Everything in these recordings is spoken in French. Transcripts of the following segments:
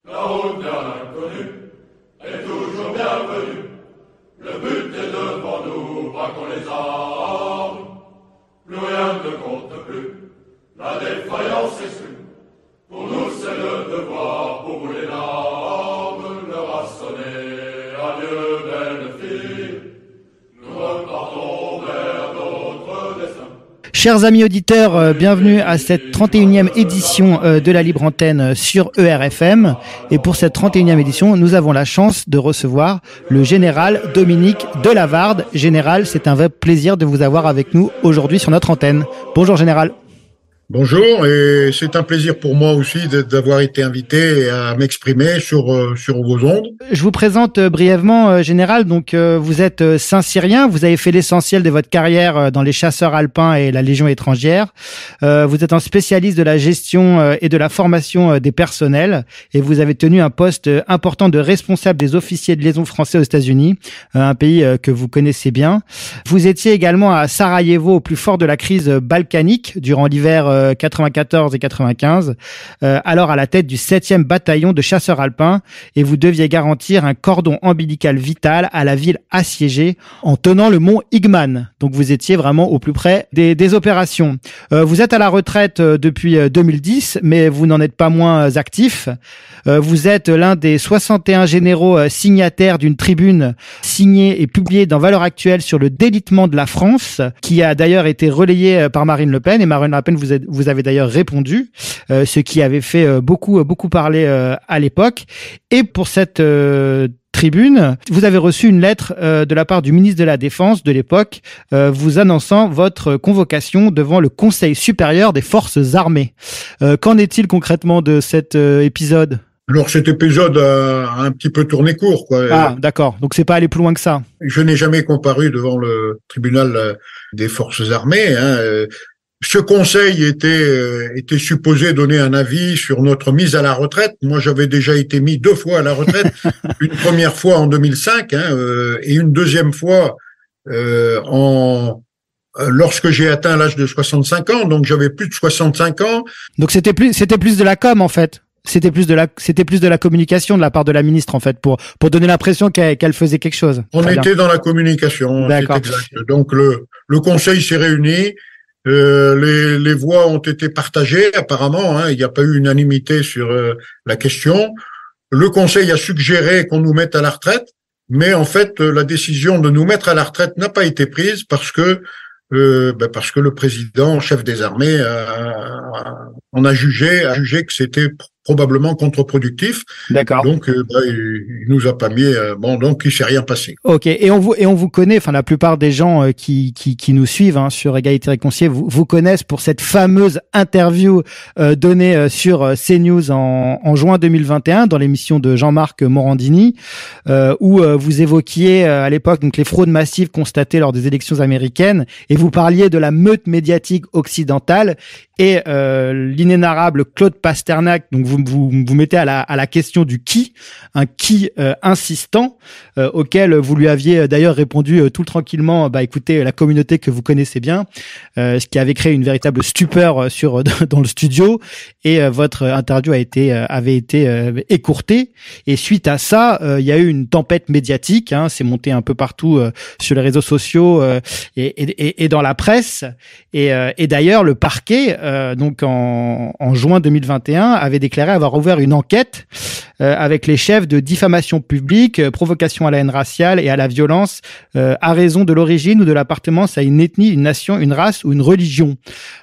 La route vers l'inconnu est toujours bienvenue. Le but est devant nous, braquons les armes. Plus rien ne compte plus, la défaillance exclue. Pour nous c'est le devoir, pour vous les larmes. L'heure a sonné, adieu belle fille. Nous repartons vers d'autres destins. Chers amis auditeurs, bienvenue à cette 31e édition de la Libre Antenne sur ERFM. Et pour cette 31e édition, nous avons la chance de recevoir le général Dominique Delavarde. Général, c'est un vrai plaisir de vous avoir avec nous aujourd'hui sur notre antenne. Bonjour général. Bonjour, et c'est un plaisir pour moi aussi d'avoir été invité à m'exprimer sur vos ondes. Je vous présente brièvement, général. Donc, vous êtes Saint-Cyrien. Vous avez fait l'essentiel de votre carrière dans les chasseurs alpins et la Légion étrangère. Vous êtes un spécialiste de la gestion et de la formation des personnels, et vous avez tenu un poste important de responsable des officiers de liaison français aux États-Unis, un pays que vous connaissez bien. Vous étiez également à Sarajevo au plus fort de la crise balkanique durant l'hiver 94 et 95, alors à la tête du 7e bataillon de chasseurs alpins, et vous deviez garantir un cordon ombilical vital à la ville assiégée en tenant le mont Igman. Donc vous étiez vraiment au plus près des opérations. Vous êtes à la retraite depuis 2010, mais vous n'en êtes pas moins actif. Vous êtes l'un des 61 généraux signataires d'une tribune signée et publiée dans Valeurs Actuelles sur le délitement de la France, qui a d'ailleurs été relayée par Marine Le Pen, et Marine Le Pen vous avez d'ailleurs répondu, ce qui avait fait beaucoup parler à l'époque. Et pour cette tribune, vous avez reçu une lettre de la part du ministre de la Défense de l'époque, vous annonçant votre convocation devant le Conseil supérieur des forces armées. Qu'en est-il concrètement de cet épisode ? Alors cet épisode a un petit peu tourné court, quoi. Ah, d'accord. Donc c'est pas allé plus loin que ça. Je n'ai jamais comparu devant le tribunal des forces armées. Ce conseil était supposé donner un avis sur notre mise à la retraite. Moi, j'avais déjà été mis 2 fois à la retraite, une première fois en 2005 et une deuxième fois lorsque j'ai atteint l'âge de 65 ans. Donc j'avais plus de 65 ans. Donc c'était plus de la com en fait. C'était plus de la communication de la part de la ministre en fait pour donner l'impression qu'elle faisait quelque chose. On était dans la communication, c'est exact. Donc le conseil s'est réuni. Les voix ont été partagées apparemment, il n'y a pas eu unanimité sur la question. Le conseil a suggéré qu'on nous mette à la retraite, mais en fait la décision de nous mettre à la retraite n'a pas été prise parce que le président, chef des armées, a jugé que c'était probablement contre-productif. D'accord. Donc, il nous a pas mis. Donc il s'est rien passé. Ok. Et on vous connaît. Enfin, la plupart des gens qui nous suivent sur Égalité Réconciliée vous connaissent pour cette fameuse interview donnée sur CNews en juin 2021 dans l'émission de Jean-Marc Morandini, où vous évoquiez à l'époque donc les fraudes massives constatées lors des élections américaines, et vous parliez de la meute médiatique occidentale et l'inénarrable Claude Pasternak. Donc vous mettez à la question du qui, un qui insistant, auquel vous lui aviez d'ailleurs répondu tout tranquillement, écoutez, la communauté que vous connaissez bien, ce qui avait créé une véritable stupeur dans le studio, et votre interview avait été écourtée, et suite à ça, il y a eu une tempête médiatique, c'est monté un peu partout sur les réseaux sociaux et dans la presse, et d'ailleurs le parquet donc en juin 2021 avait déclaré avoir ouvert une enquête avec les chefs de diffamation publique, provocation à la haine raciale et à la violence à raison de l'origine ou de l'appartenance à une ethnie, une nation, une race ou une religion.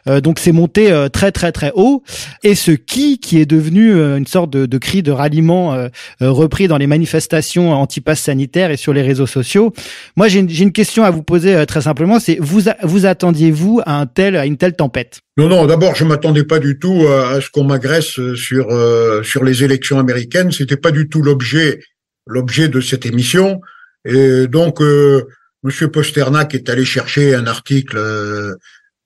Donc c'est monté très très très haut, et ce qui est devenu une sorte de cri de ralliement repris dans les manifestations anti-pass sanitaire et sur les réseaux sociaux. Moi j'ai une question à vous poser très simplement, c'est vous attendiez-vous à une telle tempête ? Non, d'abord, je m'attendais pas du tout à ce qu'on m'agresse sur les élections américaines. C'était pas du tout l'objet de cette émission. Et donc, Monsieur Pasternak est allé chercher un article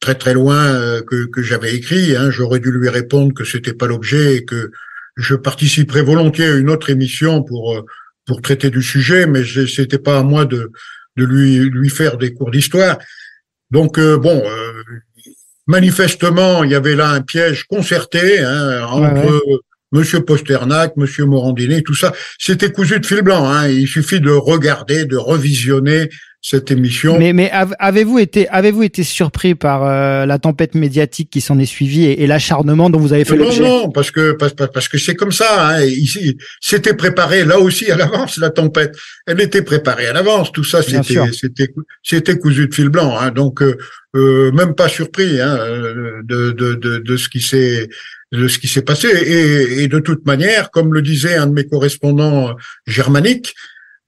très très loin que j'avais écrit. J'aurais dû lui répondre que c'était pas l'objet et que je participerais volontiers à une autre émission pour traiter du sujet, mais c'était pas à moi de lui faire des cours d'histoire. Donc manifestement, il y avait là un piège concerté entre Monsieur Posternak, Monsieur Morandini, tout ça, c'était cousu de fil blanc. Hein. Il suffit de regarder, de revisionner cette émission. Mais avez-vous été surpris par la tempête médiatique qui s'en est suivie et l'acharnement dont vous avez fait l'objet? Non, parce que c'est comme ça. Hein. Ici, c'était préparé là aussi à l'avance la tempête. Elle était préparée à l'avance. Tout ça, c'était cousu de fil blanc. Hein. Donc même pas surpris hein, de ce qui s'est passé. Et de toute manière, comme le disait un de mes correspondants germaniques,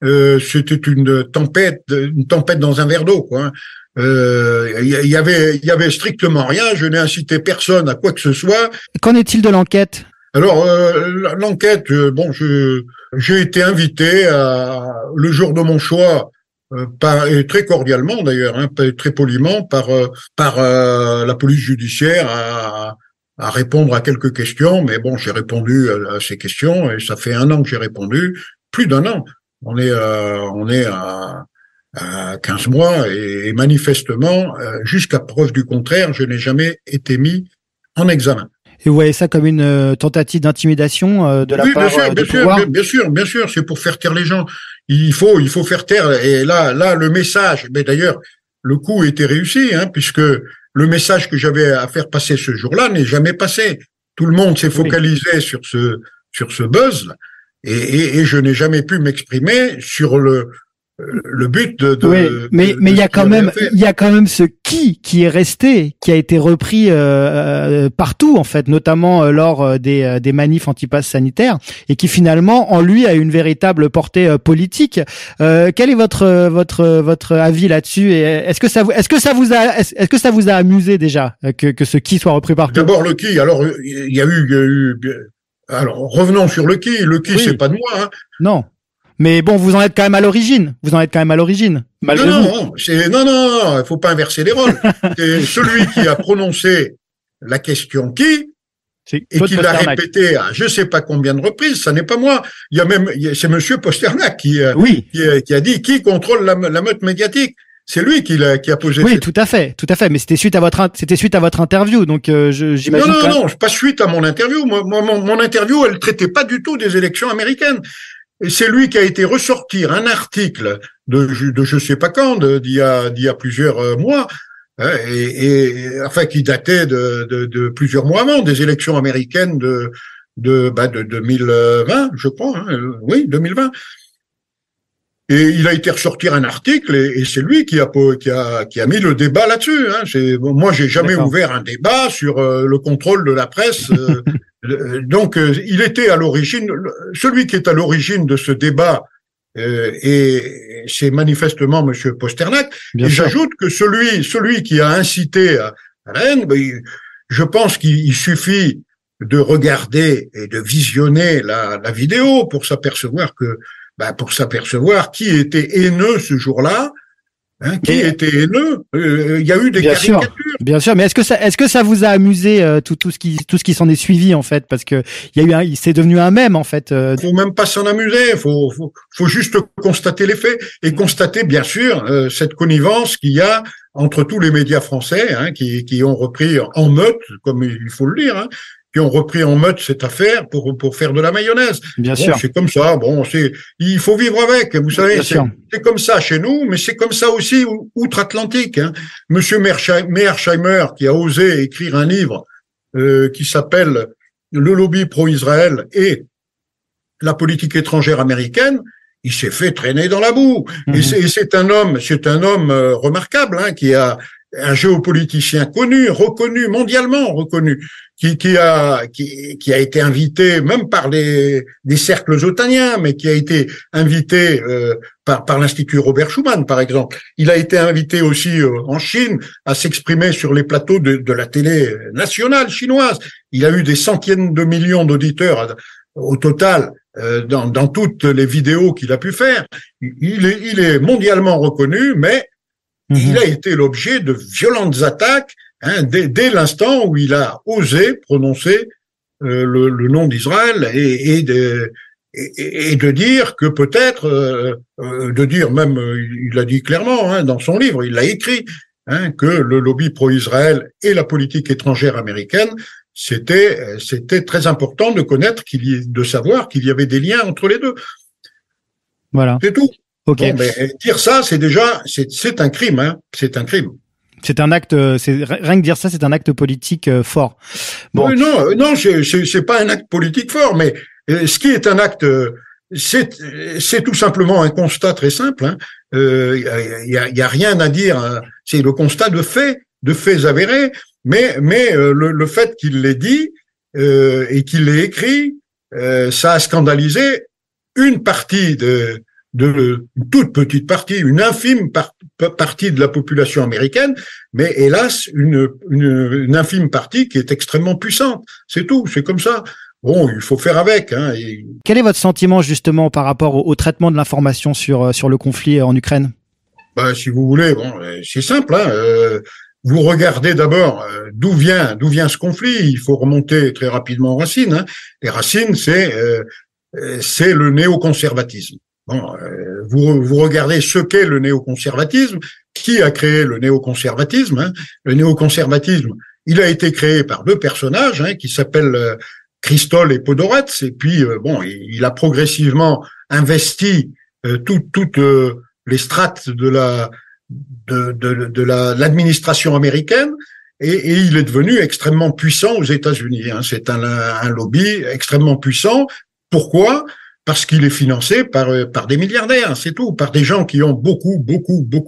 c'était une tempête dans un verre d'eau, quoi. Il y avait strictement rien. Je n'ai incité personne à quoi que ce soit. Qu'en est-il de l'enquête? Alors l'enquête, bon, j'ai été invité le jour de mon choix, et très cordialement d'ailleurs, hein, très poliment par la police judiciaire à répondre à quelques questions. Mais bon, j'ai répondu à ces questions et ça fait 1 an que j'ai répondu, plus d'1 an. On est à 15 mois et manifestement, jusqu'à preuve du contraire, je n'ai jamais été mis en examen. Et vous voyez ça comme une tentative d'intimidation de la part du pouvoir? Bien sûr, c'est pour faire taire les gens. Il faut faire taire. Et là, le message. Mais d'ailleurs, le coup était réussi, hein, puisque le message que j'avais à faire passer ce jour-là n'est jamais passé. Tout le monde s'est focalisé sur ce buzz. Et je n'ai jamais pu m'exprimer sur le but de mais il y a quand même ce qui est resté, qui a été repris partout en fait, notamment lors des manifs anti-pass sanitaires, et qui finalement en lui a une véritable portée politique. Quel est votre avis là-dessus, et est-ce que ça vous a amusé déjà que ce qui soit repris partout? D'abord le qui. Alors il y a eu alors revenons sur le qui. Le qui oui. C'est pas de moi. Hein. Non. Mais bon, vous en êtes quand même à l'origine. Malgré non, il faut pas inverser les rôles. C'est celui qui a prononcé la question qui et qui l'a répété à je sais pas combien de reprises. Ça n'est pas moi. C'est Monsieur Posternak qui a dit qui contrôle la meute médiatique. C'est lui qui a posé. Oui, tout à fait. Mais c'était suite à votre interview, donc j'imagine. Non, pas suite à mon interview. Mon interview, elle traitait pas du tout des élections américaines. Et c'est lui qui a été ressortir un article de je sais pas quand, d'il y a plusieurs mois, hein, et enfin qui datait de plusieurs mois avant des élections américaines de 2020, je crois. Hein, oui, 2020. Et il a été ressortir un article et c'est lui qui a mis le débat là-dessus. Hein. Moi, j'ai jamais ouvert un débat sur le contrôle de la presse. Donc, il était à l'origine. Celui qui est à l'origine de ce débat, et c'est manifestement Monsieur Posternak. Et j'ajoute que celui qui a incité à la haine, je pense qu'il suffit de regarder et de visionner la vidéo pour s'apercevoir qui était haineux ce jour-là, hein, qui était haineux. Il y a eu des caricatures. Bien sûr, mais est-ce que ça vous a amusé tout ce qui s'en est suivi en fait, parce que c'est devenu un mème en fait. Faut même pas s'en amuser, faut juste constater les faits et constater bien sûr cette connivence qu'il y a entre tous les médias français, hein, qui ont repris en meute, comme il faut le dire, hein, qui ont repris en meute cette affaire pour faire de la mayonnaise. Bien sûr. C'est comme ça. Bon, il faut vivre avec. Vous savez, c'est comme ça chez nous, mais c'est comme ça aussi outre-Atlantique. Hein. Monsieur Mearsheimer, qui a osé écrire un livre qui s'appelle Le lobby pro-Israël et la politique étrangère américaine, il s'est fait traîner dans la boue. Et c'est un homme remarquable, hein, qui a un géopoliticien reconnu, mondialement reconnu, qui a été invité même par des cercles otaniens, mais qui a été invité par l'Institut Robert Schuman, par exemple. Il a été invité aussi en Chine à s'exprimer sur les plateaux de la télé nationale chinoise. Il a eu des centaines de millions d'auditeurs au total dans toutes les vidéos qu'il a pu faire. Il est mondialement reconnu, mais il a été l'objet de violentes attaques, hein, dès l'instant où il a osé prononcer le nom d'Israël et de dire que peut-être, de dire même, il l'a dit clairement, hein, dans son livre, il l'a écrit, hein, que le lobby pro-Israël et la politique étrangère américaine, c'était très important de connaître de savoir qu'il y avait des liens entre les deux. Voilà. C'est tout. Ok. Bon, mais dire ça, c'est un crime, hein. C'est un crime. C'est un acte, rien que dire ça, c'est un acte politique fort. Bon. Non, c'est pas un acte politique fort, mais ce qui est un acte, c'est tout simplement un constat très simple. Hein. Y a rien à dire. Hein. C'est le constat de faits avérés. Mais le fait qu'il l'ait dit et qu'il l'ait écrit, ça a scandalisé une partie une toute petite partie, une infime partie de la population américaine, mais hélas une infime partie qui est extrêmement puissante. C'est tout, c'est comme ça. Bon, il faut faire avec. Hein, Quel est votre sentiment justement par rapport au traitement de l'information sur le conflit en Ukraine? Bah, si vous voulez, bon, c'est simple. Hein, vous regardez d'abord d'où vient ce conflit. Il faut remonter très rapidement aux racines. Hein. Les racines, c'est le néoconservatisme. Bon, vous regardez ce qu'est le néoconservatisme, qui a créé le néoconservatisme. Hein. Le néoconservatisme, il a été créé par deux personnages hein, qui s'appellent Christol et Podhoretz, et puis bon, il a progressivement investi toutes les strates de l'administration américaine, et il est devenu extrêmement puissant aux États-Unis. Hein. C'est un lobby extrêmement puissant. Pourquoi ? Parce qu'il est financé par des milliardaires, c'est tout, par des gens qui ont beaucoup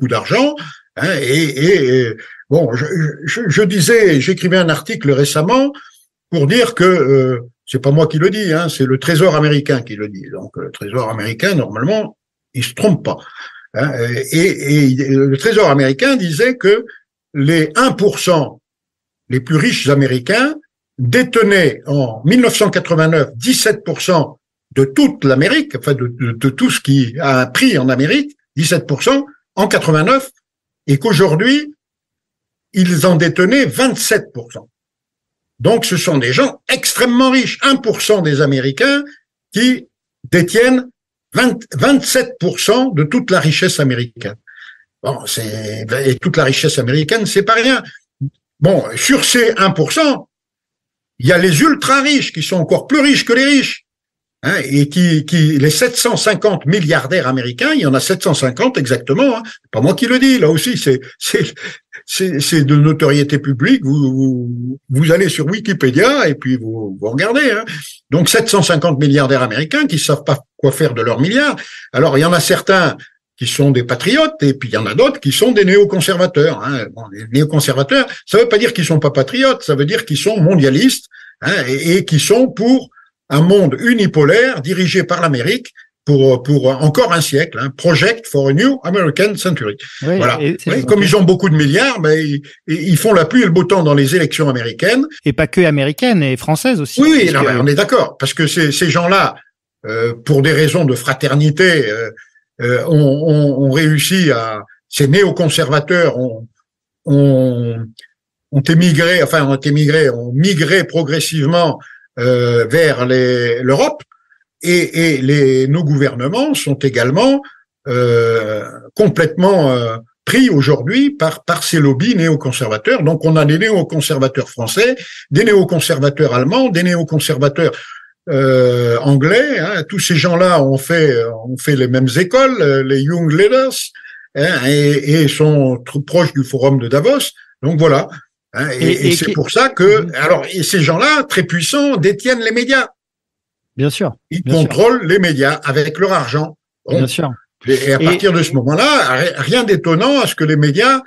d'argent. Hein, et bon, j'écrivais un article récemment pour dire que c'est pas moi qui le dis, hein, c'est le Trésor américain qui le dit. Donc le Trésor américain, normalement, il se trompe pas. Hein, et le Trésor américain disait que les 1% les plus riches américains détenaient en 1989 17% de toute l'Amérique, enfin de tout ce qui a un prix en Amérique, 17% en 89, et qu'aujourd'hui, ils en détenaient 27%. Donc, ce sont des gens extrêmement riches. 1% des Américains qui détiennent 27% de toute la richesse américaine. Bon, et toute la richesse américaine, c'est pas rien. Bon, sur ces 1%, il y a les ultra riches qui sont encore plus riches que les riches. Hein, et les 750 milliardaires américains, il y en a 750 exactement. Hein, c'est pas moi qui le dis. Là aussi, c'est de notoriété publique. Vous allez sur Wikipédia et puis vous regardez. Hein. Donc 750 milliardaires américains qui savent pas quoi faire de leurs milliards. Alors il y en a certains qui sont des patriotes et puis il y en a d'autres qui sont des néoconservateurs. Hein. Bon, les néoconservateurs, ça veut pas dire qu'ils sont pas patriotes, ça veut dire qu'ils sont mondialistes hein, et qui sont pour un monde unipolaire dirigé par l'Amérique pour encore un siècle, hein, Project for a New American Century. Oui, voilà. Comme ils ont beaucoup de milliards, ils font la pluie et le beau temps dans les élections américaines. Et pas que américaines, et françaises aussi. Oui, non, on est d'accord, parce que ces gens-là, pour des raisons de fraternité, ont réussi à. Ces néoconservateurs ont migré progressivement vers l'Europe. Et nos gouvernements sont également complètement pris aujourd'hui par ces lobbies néoconservateurs. Donc on a des néoconservateurs français, des néoconservateurs allemands, des néoconservateurs anglais. Hein. Tous ces gens-là ont fait les mêmes écoles, les Young Leaders, hein, et sont trop proches du Forum de Davos. Donc voilà. Hein, et c'est pour ça que et ces gens-là très puissants détiennent les médias. Bien sûr. Ils contrôlent les médias avec leur argent. Bon. Bien sûr. Et à partir de ce moment-là, rien d'étonnant à ce que les médias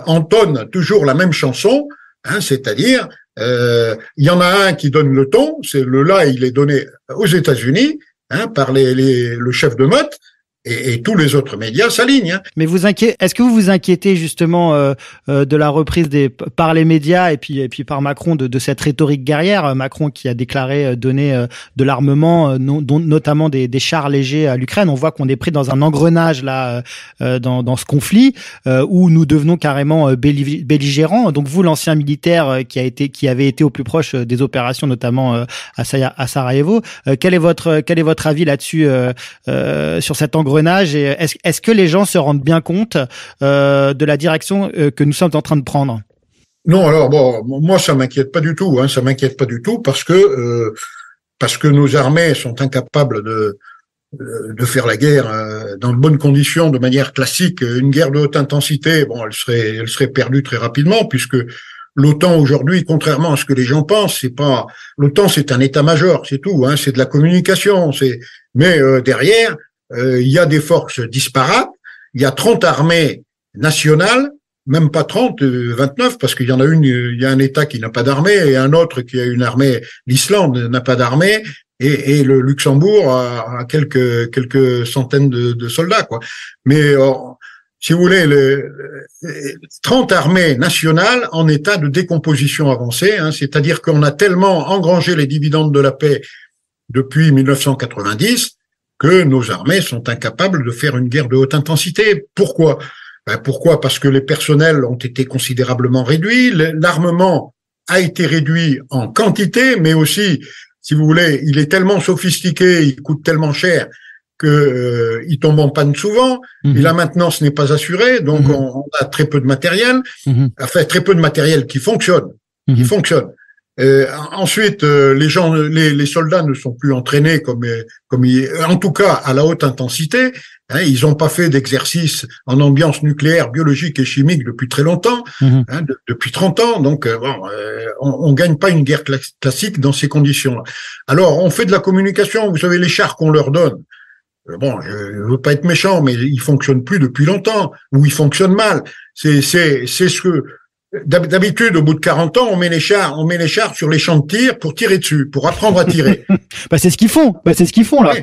entonnent toujours la même chanson, hein, c'est-à-dire il y en a un qui donne le ton, c'est il est donné aux États-Unis hein, par le chef de meute. Et tous les autres médias s'alignent. Hein. Mais est-ce que vous vous inquiétez justement de la reprise par les médias et puis par Macron de cette rhétorique guerrière, Macron qui a déclaré donner de l'armement, notamment des chars légers à l'Ukraine. On voit qu'on est pris dans un engrenage là dans ce conflit où nous devenons carrément belligérants. Donc vous, l'ancien militaire qui avait été au plus proche des opérations, notamment à Sarajevo, quel est votre avis là-dessus sur cet engrenage? Et est-ce que les gens se rendent bien compte de la direction que nous sommes en train de prendre? Non, alors bon, moi ça m'inquiète pas du tout, hein, ça m'inquiète pas du tout parce que nos armées sont incapables de faire la guerre dans de bonnes conditions, de manière classique. Une guerre de haute intensité, bon, elle serait perdue très rapidement puisque l'OTAN aujourd'hui, contrairement à ce que les gens pensent, c'est pas l'OTAN, c'est un état-major, c'est tout, hein, c'est de la communication, mais derrière il y a des forces disparates, il y a 30 armées nationales, même pas 30, 29, parce qu'il y en a il y a un État qui n'a pas d'armée et un autre qui a une armée, l'Islande n'a pas d'armée et le Luxembourg a quelques centaines de soldats, quoi. Mais si vous voulez, 30 armées nationales en état de décomposition avancée, hein, c'est-à-dire qu'on a tellement engrangé les dividendes de la paix depuis 1990 que nos armées sont incapables de faire une guerre de haute intensité. Pourquoi? Pourquoi? Parce que les personnels ont été considérablement réduits, l'armement a été réduit en quantité, mais aussi, si vous voulez, il est tellement sophistiqué, il coûte tellement cher que il tombe en panne souvent. Et la maintenance n'est pas assurée, donc on a très peu de matériel, enfin très peu de matériel qui fonctionne, Ensuite, les soldats ne sont plus entraînés en tout cas à la haute intensité. Hein, ils n'ont pas fait d'exercice en ambiance nucléaire, biologique et chimique depuis très longtemps, depuis 30 ans. Donc, on gagne pas une guerre classique dans ces conditions-là. Alors, on fait de la communication. Vous savez, les chars qu'on leur donne. Bon, je veux pas être méchant, mais ils fonctionnent plus depuis longtemps, ou ils fonctionnent mal. C'est ce que d'habitude, au bout de 40 ans, on met les chars sur les champs de tir pour tirer dessus, pour apprendre à tirer. C'est ce qu'ils font. C'est ce qu'ils font, là.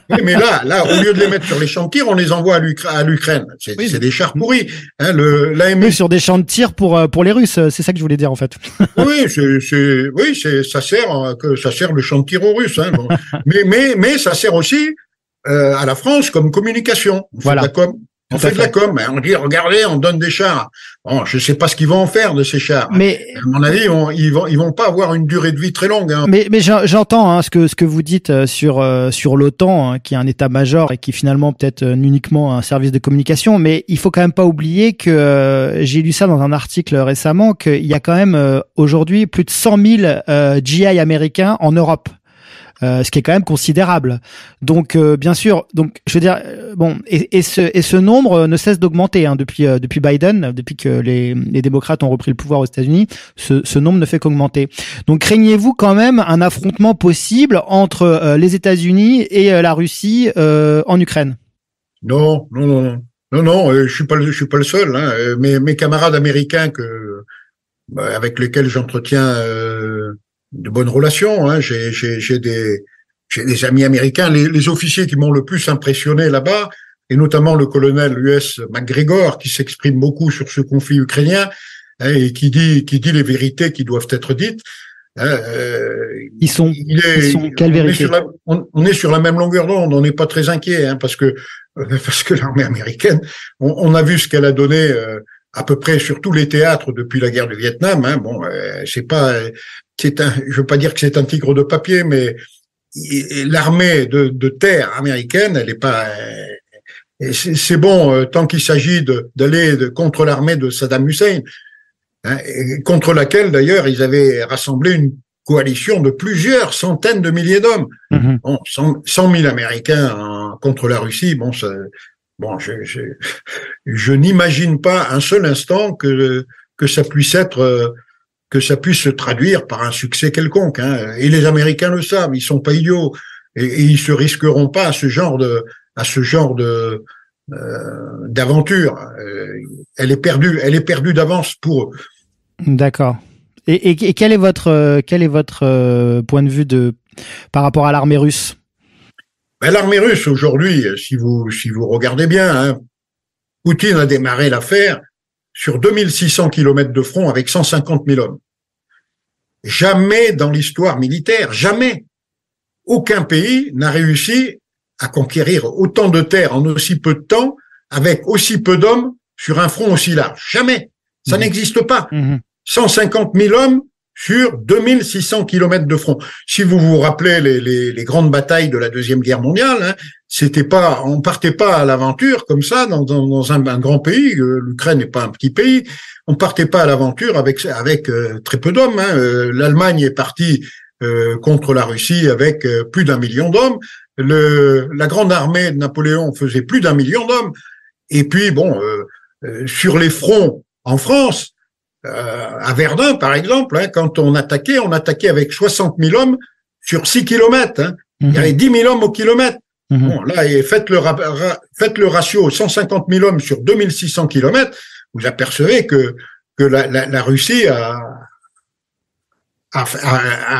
Oui, mais là, au lieu de les mettre sur les champs de tir, on les envoie à l'Ukraine. C'est des chars pourris. Hein, oui, sur des champs de tir pour les Russes. C'est ça que je voulais dire, en fait. Ça sert le champ de tir aux Russes, hein. Bon. mais ça sert aussi, à la France comme communication. On fait de la com. On dit, regardez, on donne des chars. Bon, je sais pas ce qu'ils vont en faire de ces chars. Mais à mon avis, ils vont pas avoir une durée de vie très longue. Hein. Mais j'entends ce que vous dites sur l'OTAN, hein, qui est un état-major et qui finalement peut-être uniquement un service de communication. Mais il faut quand même pas oublier que j'ai lu ça dans un article récemment qu'il y a quand même aujourd'hui plus de 100 000 GI américains en Europe. Ce qui est quand même considérable. Donc bien sûr, je veux dire et ce nombre ne cesse d'augmenter depuis Biden, depuis que les démocrates ont repris le pouvoir aux États-Unis, ce nombre ne fait qu'augmenter. Donc craignez-vous quand même un affrontement possible entre les États-Unis et la Russie en Ukraine? Non, je suis pas le seul, hein. Mes camarades américains avec lesquels j'entretiens de bonnes relations, hein. J'ai des amis américains, les officiers qui m'ont le plus impressionné là-bas, et notamment le colonel US McGregor, qui s'exprime beaucoup sur ce conflit ukrainien, hein, et qui dit les vérités qui doivent être dites. Ils sont quelle vérité? On est sur la même longueur d'onde, on n'est pas très inquiet, hein, parce que l'armée américaine, on a vu ce qu'elle a donné à peu près sur tous les théâtres depuis la guerre du Vietnam, hein. Bon, je veux pas dire que c'est un tigre de papier, mais l'armée de terre américaine, elle est pas. C'est bon tant qu'il s'agit d'aller contre l'armée de Saddam Hussein, hein, contre laquelle d'ailleurs ils avaient rassemblé une coalition de plusieurs centaines de milliers d'hommes. Bon, 100 000 Américains contre la Russie. Bon, je n'imagine pas un seul instant que ça puisse se traduire par un succès quelconque, hein. Et les Américains le savent, ils sont pas idiots et ils se risqueront pas à ce genre de d'aventure. Elle est perdue d'avance pour eux. D'accord. Et quel est votre point de vue par rapport à l'armée russe? L'armée russe aujourd'hui, si vous regardez bien, hein, Poutine a démarré l'affaire sur 2600 kilomètres de front avec 150 000 hommes. Jamais dans l'histoire militaire, jamais, aucun pays n'a réussi à conquérir autant de terres en aussi peu de temps avec aussi peu d'hommes sur un front aussi large. Jamais. Ça n'existe pas. 150 000 hommes sur 2600 kilomètres de front. Si vous vous rappelez les grandes batailles de la Deuxième Guerre mondiale, hein, on partait pas à l'aventure comme ça dans un grand pays. L'Ukraine n'est pas un petit pays. On partait pas à l'aventure avec très peu d'hommes. L'Allemagne est partie contre la Russie avec plus d'1 million d'hommes. La grande armée de Napoléon faisait plus d'1 million d'hommes. Et puis sur les fronts en France, à Verdun par exemple, quand on attaquait avec 60 000 hommes sur 6 kilomètres. Il y avait 10 000 hommes au kilomètre. Bon, là, faites le ratio 150 000 hommes sur 2600 kilomètres, vous apercevez que la Russie a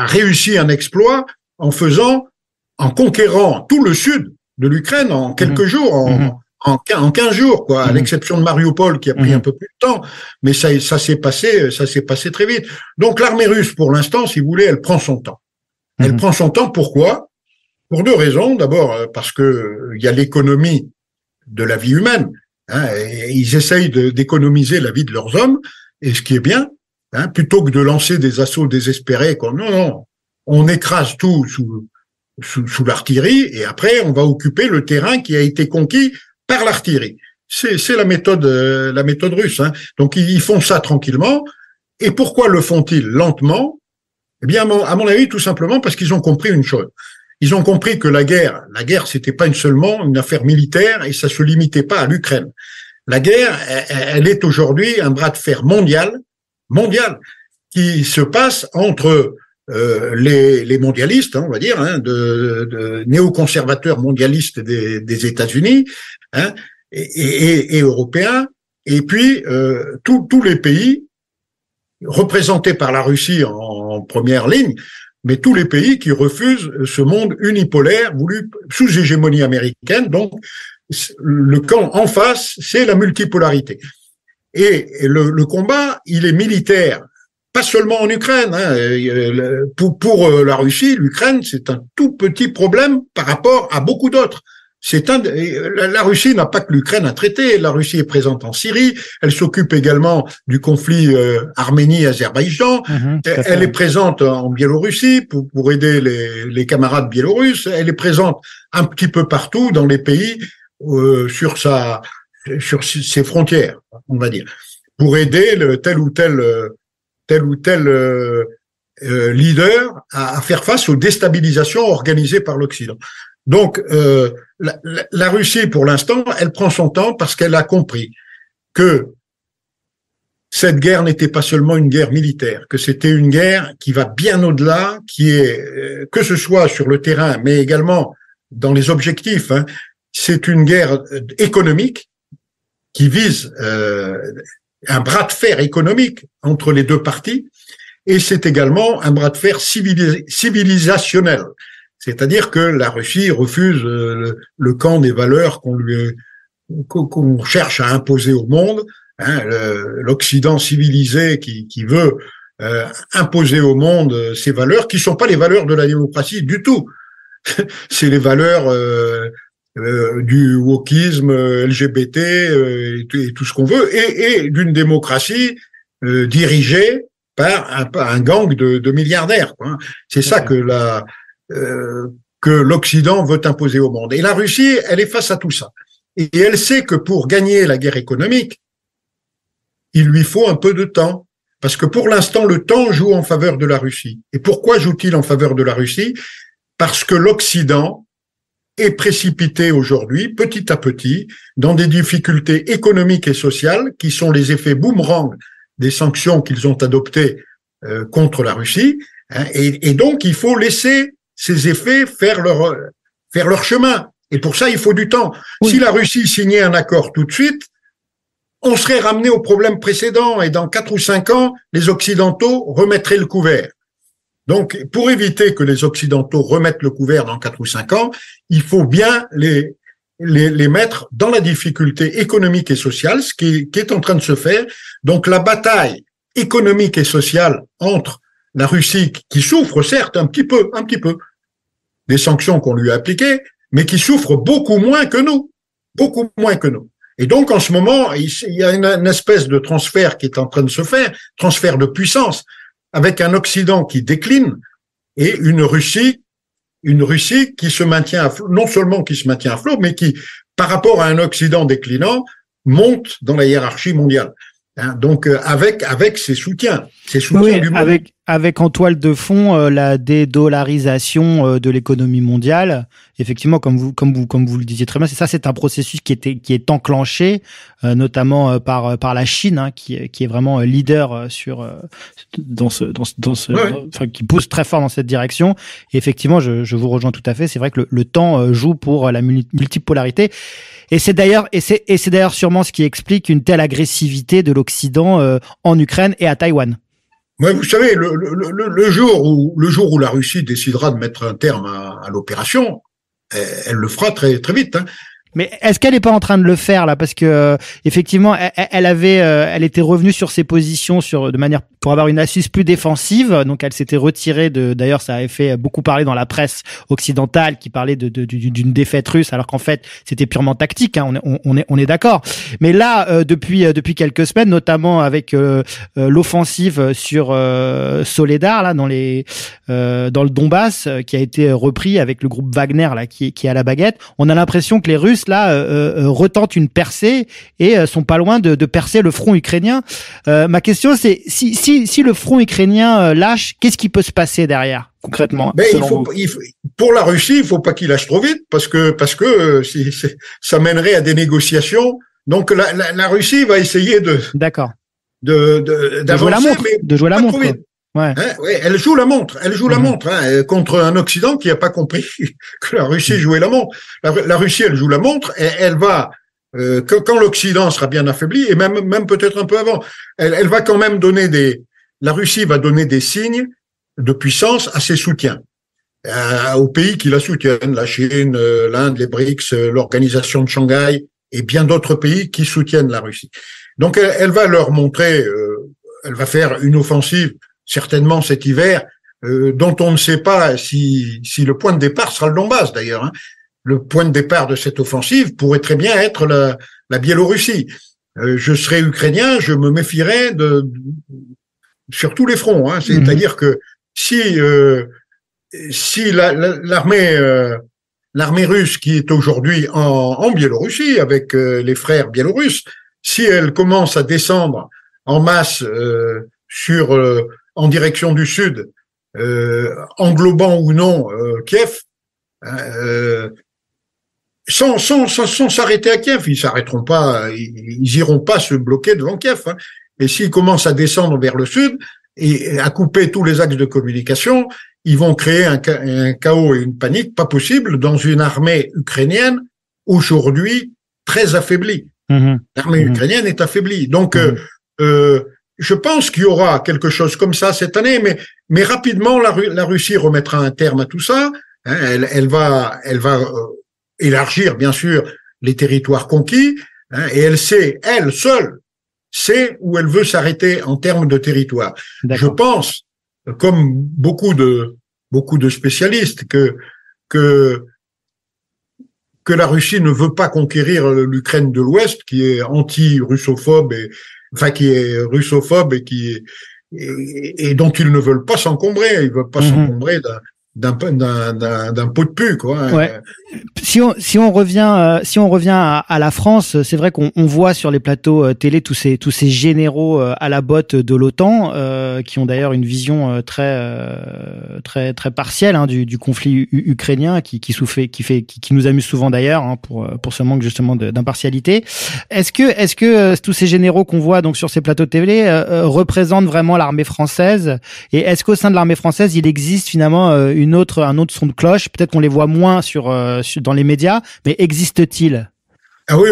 réussi un exploit en conquérant tout le sud de l'Ukraine en quelques jours, en 15 jours, quoi, à l'exception de Mariupol qui a pris un peu plus de temps, mais ça s'est passé très vite. Donc l'armée russe, pour l'instant, si vous voulez, elle prend son temps. Elle prend son temps, pourquoi? Pour 2 raisons. D'abord, parce que il y a l'économie de la vie humaine. Et ils essayent d'économiser la vie de leurs hommes, et ce qui est bien, plutôt que de lancer des assauts désespérés. Non, on écrase tout sous l'artillerie, et après on va occuper le terrain qui a été conquis par l'artillerie. C'est la méthode russe. Donc ils font ça tranquillement. Et pourquoi le font-ils lentement? Eh bien, à mon avis, tout simplement parce qu'ils ont compris une chose. Ils ont compris que la guerre, c'était pas seulement une affaire militaire et ça se limitait pas à l'Ukraine. La guerre, elle est aujourd'hui un bras de fer mondial, qui se passe entre les mondialistes, on va dire, de néoconservateurs mondialistes des États-Unis, et européens, et puis tous les pays représentés par la Russie en première ligne, mais tous les pays qui refusent ce monde unipolaire voulu sous hégémonie américaine. Donc, le camp en face, c'est la multipolarité. Et le combat, il est militaire, pas seulement en Ukraine. Pour la Russie, l'Ukraine, c'est un tout petit problème par rapport à beaucoup d'autres. La Russie n'a pas que l'Ukraine à traiter. La Russie est présente en Syrie. Elle s'occupe également du conflit Arménie-Azerbaïdjan. Elle est présente en Biélorussie pour aider les camarades biélorusses. Elle est présente un petit peu partout dans les pays sur ses frontières, on va dire, pour aider tel ou tel leader à faire face aux déstabilisations organisées par l'Occident. Donc, la Russie, pour l'instant, elle prend son temps parce qu'elle a compris que cette guerre n'était pas seulement une guerre militaire, que c'était une guerre qui va bien au-delà, qui est, que ce soit sur le terrain, mais également dans les objectifs, c'est une guerre économique qui vise un bras de fer économique entre les deux parties, et c'est également un bras de fer civilisationnel. C'est-à-dire que la Russie refuse le camp des valeurs qu'on cherche à imposer au monde, l'Occident civilisé qui veut imposer au monde ces valeurs qui sont pas les valeurs de la démocratie du tout. C'est les valeurs du wokisme, LGBT et tout ce qu'on veut, et d'une démocratie dirigée par un gang de milliardaires, quoi. C'est ça que l'Occident veut imposer au monde. Et la Russie, elle est face à tout ça. Et elle sait que pour gagner la guerre économique, il lui faut un peu de temps. Parce que pour l'instant, le temps joue en faveur de la Russie. Et pourquoi joue-t-il en faveur de la Russie? Parce que l'Occident est précipité aujourd'hui, petit à petit, dans des difficultés économiques et sociales qui sont les effets boomerang des sanctions qu'ils ont adoptées contre la Russie. Et donc, il faut laisser ces effets faire leur chemin. Et pour ça, il faut du temps. Oui. Si la Russie signait un accord tout de suite, on serait ramené au problème précédent et dans 4 ou 5 ans, les Occidentaux remettraient le couvert. Donc, pour éviter que les Occidentaux remettent le couvert dans 4 ou 5 ans, il faut bien les mettre dans la difficulté économique et sociale, ce qui est en train de se faire. Donc, la bataille économique et sociale entre la Russie, qui souffre certes un petit peu, des sanctions qu'on lui a appliquées, mais qui souffre beaucoup moins que nous. Et donc, en ce moment, il y a une espèce de transfert qui est en train de se faire, transfert de puissance, avec un Occident qui décline et une Russie une Russie qui se maintient à flot, non seulement qui se maintient à flot, mais qui, par rapport à un Occident déclinant, monte dans la hiérarchie mondiale. Donc avec ses soutiens oui, du monde. Avec en toile de fond la dédollarisation de l'économie mondiale. Effectivement, comme vous le disiez très bien, c'est un processus qui est enclenché, notamment par la Chine, hein, qui est vraiment leader qui pousse très fort dans cette direction. Et effectivement, je vous rejoins tout à fait. C'est vrai que le temps joue pour la multipolarité. Et c'est d'ailleurs sûrement ce qui explique une telle agressivité de l'Occident en Ukraine et à Taïwan. Ouais, vous savez, le jour où la Russie décidera de mettre un terme à l'opération, elle le fera très très vite. Hein. Mais est-ce qu'elle n'est pas en train de le faire là, parce que effectivement, elle était revenue sur ses positions de manière pour avoir une assise plus défensive. Donc elle s'était retirée d'ailleurs, ça avait fait beaucoup parler dans la presse occidentale qui parlait d'une défaite russe, alors qu'en fait c'était purement tactique. Hein, on est d'accord. Mais là, depuis quelques semaines, notamment avec l'offensive sur Soledar là dans le Donbass, qui a été repris avec le groupe Wagner là qui est à la baguette, on a l'impression que les Russes là retentent une percée et sont pas loin de percer le front ukrainien. Ma question c'est si le front ukrainien lâche, qu'est-ce qui peut se passer derrière concrètement? Mais pour la Russie, il faut pas qu'il lâche trop vite parce que ça mènerait à des négociations. Donc la Russie va essayer d'avancer, de jouer la montre. Ouais. Hein, ouais, elle joue la montre. Hein, contre un Occident qui n'a pas compris que la Russie jouait la montre. La Russie, elle joue la montre. Et elle va quand l'Occident sera bien affaibli, et même peut-être un peu avant, elle va quand même la Russie va donner des signes de puissance à ses soutiens, aux pays qui la soutiennent, la Chine, l'Inde, les BRICS, l'organisation de Shanghai et bien d'autres pays qui soutiennent la Russie. Donc elle va leur montrer, elle va faire une offensive certainement cet hiver, dont on ne sait pas si le point de départ sera le Donbass d'ailleurs. Hein. Le point de départ de cette offensive pourrait très bien être la Biélorussie. Je serais ukrainien, je me méfierais sur tous les fronts. Hein. C'est-à-dire que si l'armée russe qui est aujourd'hui en Biélorussie avec les frères biélorusses, si elle commence à descendre en masse en direction du sud, englobant ou non Kiev, sans s'arrêter à Kiev, ils s'arrêteront pas, ils iront pas se bloquer devant Kiev. Hein. Et s'ils commencent à descendre vers le sud et à couper tous les axes de communication, ils vont créer un chaos et une panique pas possible dans une armée ukrainienne aujourd'hui très affaiblie. L'armée ukrainienne est affaiblie. Donc, je pense qu'il y aura quelque chose comme ça cette année, mais rapidement la Russie remettra un terme à tout ça. Hein, elle va élargir bien sûr les territoires conquis, hein, et elle seule sait où elle veut s'arrêter en termes de territoire. Je pense, comme beaucoup de spécialistes, que la Russie ne veut pas conquérir l'Ukraine de l'Ouest, qui est anti-russophobe qui est russophobe et dont ils ne veulent pas s'encombrer. Ils veulent pas s'encombrer d'un pot de pu, quoi. Ouais. Si on revient à la France, c'est vrai qu'on voit sur les plateaux télé tous ces généraux à la botte de l'OTAN, qui ont d'ailleurs une vision très partielle hein, du conflit ukrainien, qui nous amuse souvent d'ailleurs hein, pour ce manque justement d'impartialité. Est-ce que tous ces généraux qu'on voit donc sur ces plateaux de télé représentent vraiment l'armée française, et est-ce qu'au sein de l'armée française il existe finalement un autre son de cloche? Peut-être qu'on les voit moins dans les médias, mais existe-t-il? Ah oui,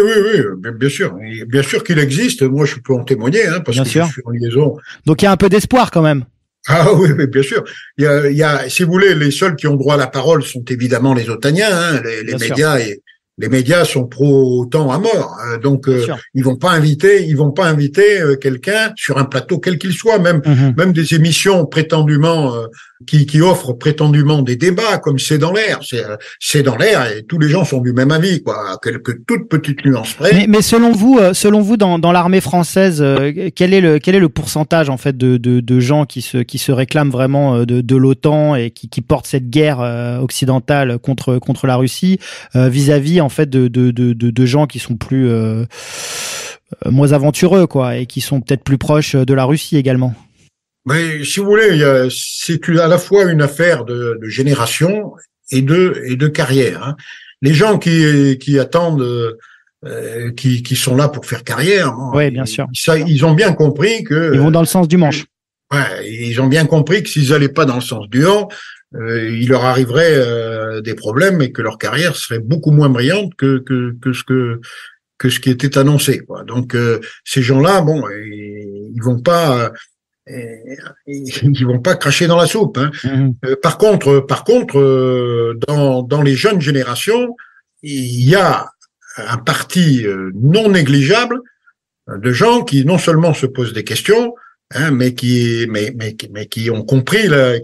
bien sûr qu'il existe. Moi, je peux en témoigner, hein, parce que je suis en liaison. Donc il y a un peu d'espoir quand même. Ah oui, mais bien sûr. Il y a, si vous voulez, les seuls qui ont droit à la parole sont évidemment les otaniens, hein, les médias les médias sont pro-OTAN à mort. Donc ils vont pas inviter quelqu'un sur un plateau quel qu'il soit, même des émissions prétendument qui offre prétendument des débats, comme c'est dans l'air. C'est dans l'air et tous les gens sont du même avis, quoi, à quelques toutes petites nuances près. Mais selon vous, dans l'armée française, quel est le pourcentage en fait de gens qui se réclament vraiment de l'OTAN et qui portent cette guerre occidentale contre la Russie vis-à-vis en fait de gens qui sont plus moins aventureux, quoi, et qui sont peut-être plus proches de la Russie également? Mais si vous voulez, c'est à la fois une affaire de génération et de carrière. Hein. Les gens qui attendent, qui sont là pour faire carrière, oui, bien sûr. Ils ont bien compris que ils vont dans le sens du manche. Ouais, ils ont bien compris que s'ils allaient pas dans le sens du vent, il leur arriverait des problèmes et que leur carrière serait beaucoup moins brillante que ce qui était annoncé, quoi. Donc ces gens-là, bon, ils vont pas cracher dans la soupe. Hein. Par contre, dans les jeunes générations, il y a un parti non négligeable de gens qui non seulement se posent des questions, hein, mais qui ont compris la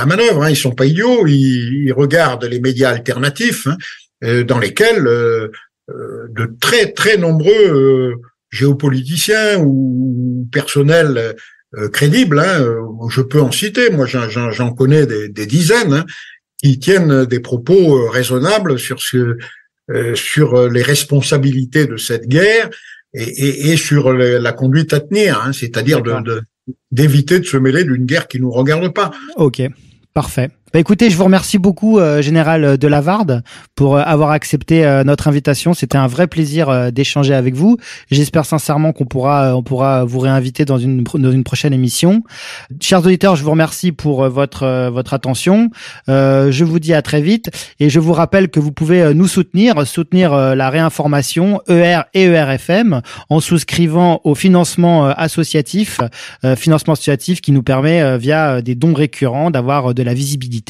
manœuvre. Hein. Ils sont pas idiots. Ils regardent les médias alternatifs, hein, dans lesquels de très très nombreux géopoliticiens ou personnels crédibles, hein, je peux en citer, moi j'en connais des dizaines, hein, qui tiennent des propos raisonnables sur les responsabilités de cette guerre et sur la conduite à tenir, hein, c'est-à-dire d'éviter de se mêler d'une guerre qui nous regarde pas. Ok, parfait. Bah écoutez, je vous remercie beaucoup, Général Delavarde, pour avoir accepté notre invitation. C'était un vrai plaisir d'échanger avec vous. J'espère sincèrement on pourra vous réinviter dans une prochaine émission. Chers auditeurs, je vous remercie pour votre attention. Je vous dis à très vite et je vous rappelle que vous pouvez nous soutenir la réinformation ER et ERFM en souscrivant au financement associatif qui nous permet via des dons récurrents d'avoir de la visibilité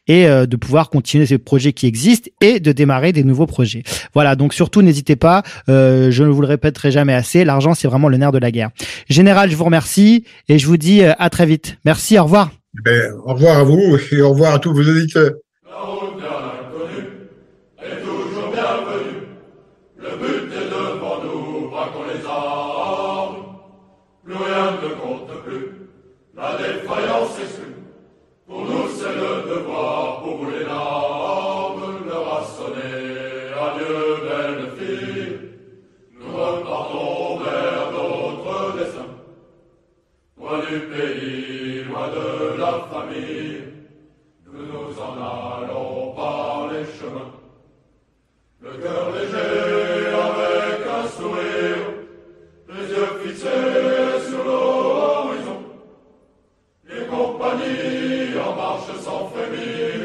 et de pouvoir continuer ces projets qui existent et de démarrer des nouveaux projets. Voilà, donc surtout n'hésitez pas, je ne vous le répéterai jamais assez, l'argent c'est vraiment le nerf de la guerre. Général, je vous remercie et je vous dis à très vite. Merci, au revoir. Au revoir à vous et au revoir à tous vos auditeurs. La route vers l'inconnu est toujours bienvenue. Le but est devant nous, braquons les armes. Plus rien ne compte plus, la défaillance exclue. Pour nous c'est le devoir, pour vous les larmes, l'heure a sonné, adieu belle fille. Nous repartons vers d'autres destins. Loin du pays, loin de la famille, nous en allons par les chemins. Le cœur léger avec un sourire, les yeux fixés sur l'horizon. Les compagnies en marche sans frémir,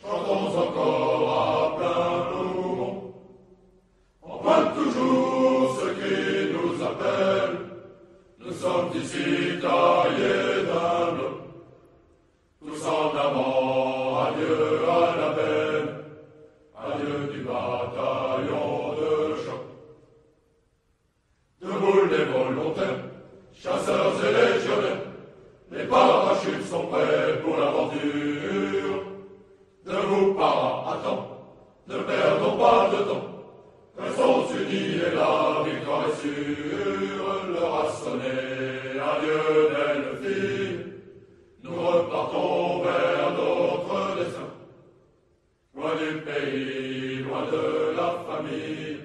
chantons encore à plein poumon. On pointe toujours ce qui nous appelle, nous sommes ici taillés d'un bloc. Tous en avant, adieu à la peine, adieu du bataillon de choc. Debout les volontaires, chasseurs et légionnaires, les parachutes sont prêts pour l'aventure. Debout para, attends, ne perdons pas de temps. Restons unis et la victoire est sûre. L'heure a sonné, adieu belle fille. Nous repartons vers d'autres destins. Loin du pays, loin de la famille,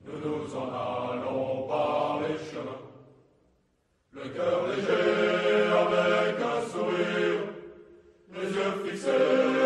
nous en allons par les chemins. Le cœur léger avec un sourire, les yeux fixés